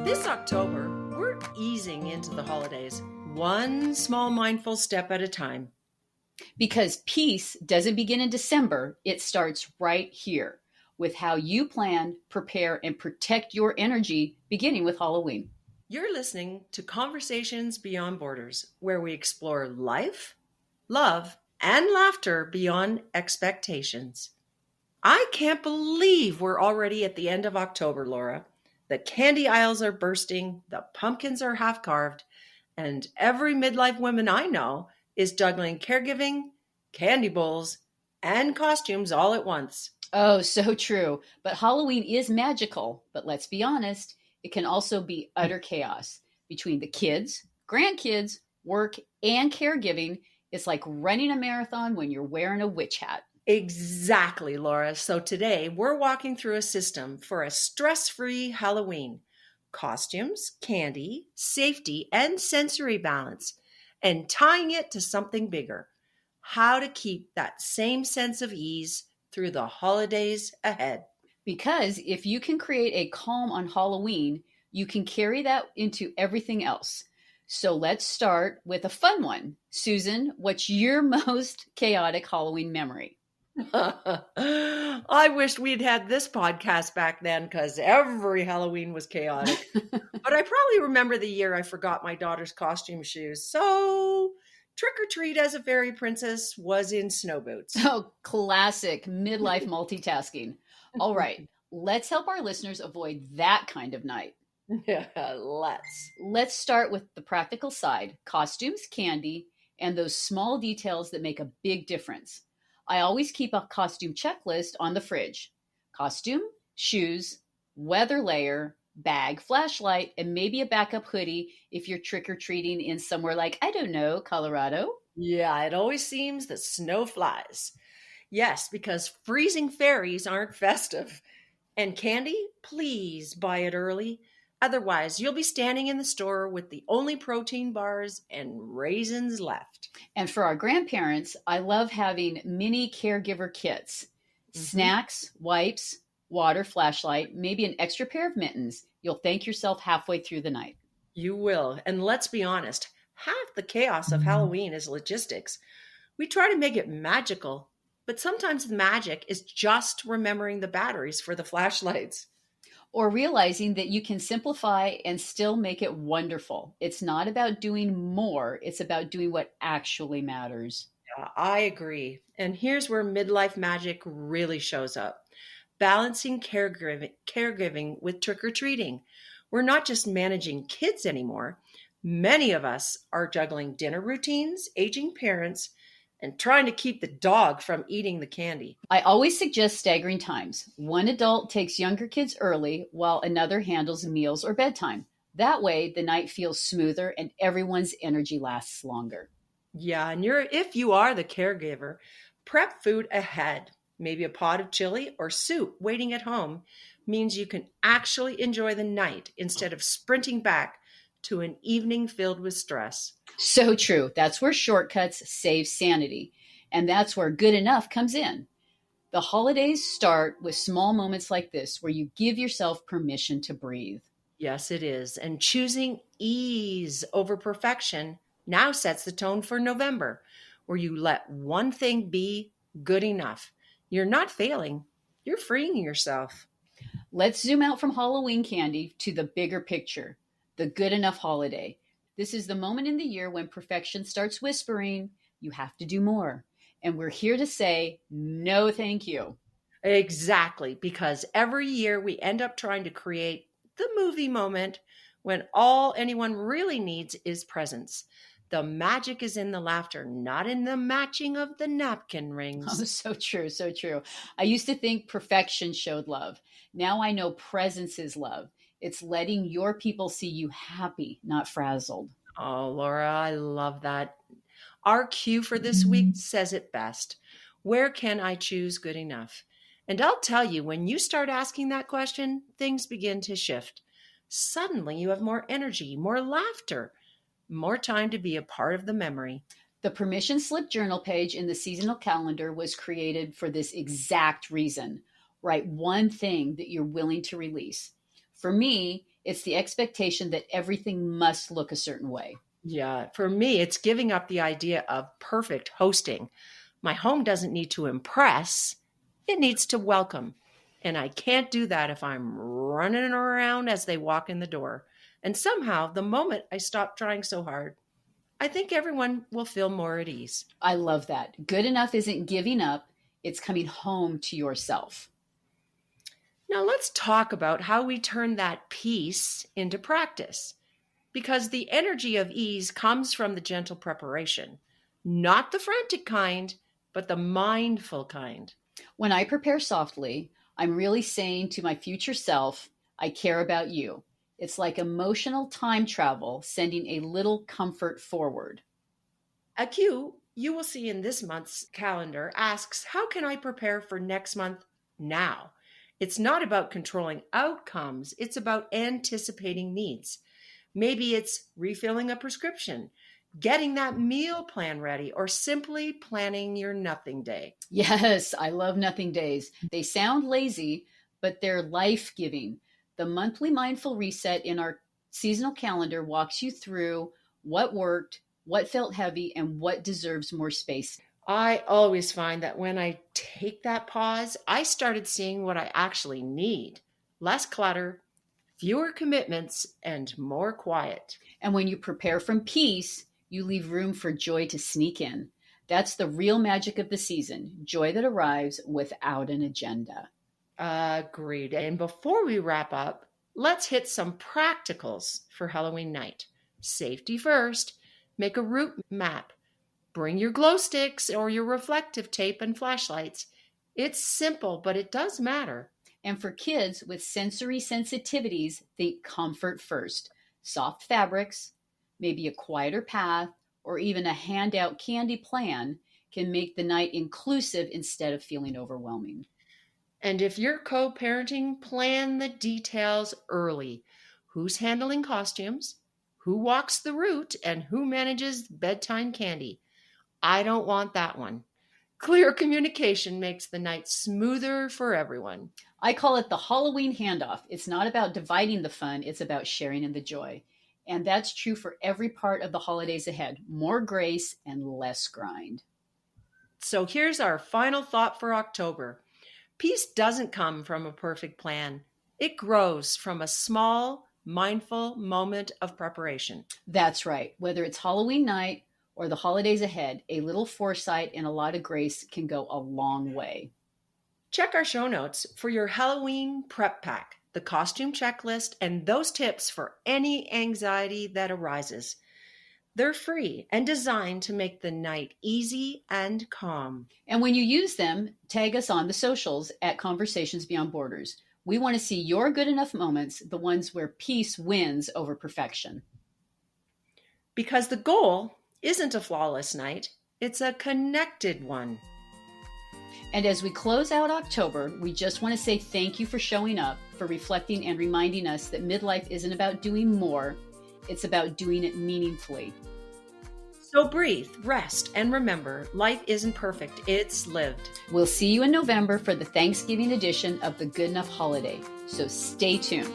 This October, we're easing into the holidays, one small mindful step at a time. Because peace doesn't begin in December, it starts right here with how you plan, prepare, and protect your energy, beginning with Halloween. You're listening to Conversations Beyond Borders, where we explore life, love, and laughter beyond expectations. I can't believe we're already at the end of October, Laura. The candy aisles are bursting, the pumpkins are half carved, and every midlife woman I know is juggling caregiving, candy bowls, and costumes all at once. Oh, so true. But Halloween is magical. But let's be honest, it can also be utter chaos between the kids, grandkids, work, and caregiving. It's like running a marathon when you're wearing a witch hat. Exactly, Laura. So today we're walking through a system for a stress-free Halloween. Costumes, candy, safety, and sensory balance, and tying it to something bigger. How to keep that same sense of ease through the holidays ahead. Because if you can create a calm on Halloween, you can carry that into everything else. So let's start with a fun one. Susan, what's your most chaotic Halloween memory? I wished we'd had this podcast back then because every Halloween was chaotic. But I probably remember the year I forgot my daughter's costume shoes. So trick or treat as a fairy princess was in snow boots. Oh, classic midlife multitasking. All right, let's help our listeners avoid that kind of night. Yeah, let's. Let's start with the practical side: costumes, candy, and those small details that make a big difference. I always keep a costume checklist on the fridge: costume, shoes, weather layer, bag, flashlight, and maybe a backup hoodie if you're trick or treating in somewhere like, I don't know, Colorado. Yeah, it always seems that snow flies. Yes, because freezing fairies aren't festive. And candy, please buy it early. Otherwise, you'll be standing in the store with the only protein bars and raisins left. And for our grandparents, I love having mini caregiver kits: snacks, wipes, water, flashlight, maybe an extra pair of mittens. You'll thank yourself halfway through the night. You will. And let's be honest, half the chaos of Halloween is logistics. We try to make it magical, but sometimes the magic is just remembering the batteries for the flashlights. Or realizing that you can simplify and still make it wonderful. It's not about doing more, it's about doing what actually matters. I agree. And here's where midlife magic really shows up: balancing caregiving with trick or treating. We're not just managing kids anymore. Many of us are juggling dinner routines, aging parents, and trying to keep the dog from eating the candy. I always suggest staggering times. One adult takes younger kids early while another handles meals or bedtime. That way, the night feels smoother and everyone's energy lasts longer. Yeah, and if you are the caregiver, prep food ahead. Maybe a pot of chili or soup waiting at home means you can actually enjoy the night instead of sprinting back to an evening filled with stress. So true. That's where shortcuts save sanity. And that's where good enough comes in. The holidays start with small moments like this where you give yourself permission to breathe. Yes, it is. And choosing ease over perfection now sets the tone for November, where you let one thing be good enough. You're not failing, you're freeing yourself. Let's zoom out from Halloween candy to the bigger picture, the good enough holiday. This is the moment in the year when perfection starts whispering, you have to do more. And we're here to say, no, thank you. Exactly, because every year we end up trying to create the movie moment when all anyone really needs is presence. The magic is in the laughter, not in the matching of the napkin Oh, rings. so true, so true. I used to think perfection showed love. Now I know presence is love. It's letting your people see you happy, not frazzled. Oh, Laura, I love that. Our cue for this week says it best. Where can I choose good enough? And I'll tell you, when you start asking that question, things begin to shift. Suddenly you have more energy, more laughter, more time to be a part of the memory. The permission slip journal page in the seasonal calendar was created for this exact reason. Write one thing that you're willing to release. For me, It's the expectation that everything must look a certain way. Yeah, for me, it's giving up the idea of perfect hosting. My home doesn't need to impress, it needs to welcome. And I can't do that if I'm running around as they walk in the door. And somehow, the moment I stop trying so hard, I think everyone will feel more at ease. I love that. Good enough isn't giving up, it's coming home to yourself. Now, let's talk about how we turn that peace into practice. Because the energy of ease comes from the gentle preparation, not the frantic kind, but the mindful kind. When I prepare softly, I'm really saying to my future self, I care about you. It's like emotional time travel, sending a little comfort forward. A cue you will see in this month's calendar asks, how can I prepare for next month now? It's not about controlling outcomes, it's about anticipating needs. Maybe it's refilling a prescription, getting that meal plan ready, or simply planning your nothing day. Yes, I love nothing days. They sound lazy, but they're life giving. The monthly mindful reset in our seasonal calendar walks you through what worked, what felt heavy, and what deserves more space. I always find that when I take that pause, I started seeing what I actually need: less clutter, fewer commitments, and more quiet. And when you prepare from peace, you leave room for joy to sneak in. That's the real magic of the season, joy that arrives without an agenda. Agreed. And before we wrap up, let's hit some practicals for Halloween night. Safety first. Make a route map. Bring your glow sticks or your reflective tape and flashlights. It's simple, but it does matter. And for kids with sensory sensitivities, think comfort first. Soft fabrics, maybe a quieter path, or even a handout candy plan can make the night inclusive instead of feeling overwhelming. And if you're co-parenting, plan the details early. Who's handling costumes? Who walks the route? And who manages bedtime candy? I don't want that one. Clear communication makes the night smoother for everyone. I call it the Halloween handoff. It's not about dividing the fun, it's about sharing in the joy. And that's true for every part of the holidays ahead. More grace and less grind. So here's our final thought for October. Peace doesn't come from a perfect plan. It grows from a small, mindful moment of preparation. That's right. Whether it's Halloween night or the holidays ahead, a little foresight and a lot of grace can go a long way. Check our show notes for your Halloween prep pack, the costume checklist, and those tips for any anxiety that arises. They're free and designed to make the night easy and calm. And when you use them, tag us on the socials at Conversations Beyond Borders. We want to see your good enough moments, the ones where peace wins over perfection. Because the goal isn't a flawless night, it's a connected one. And as we close out October, we just want to say thank you for showing up, for reflecting and reminding us that midlife isn't about doing more, it's about doing it meaningfully. So breathe, rest, and remember, life isn't perfect, it's lived. We'll see you in November for the Thanksgiving edition of the Good Enough Holiday, so stay tuned.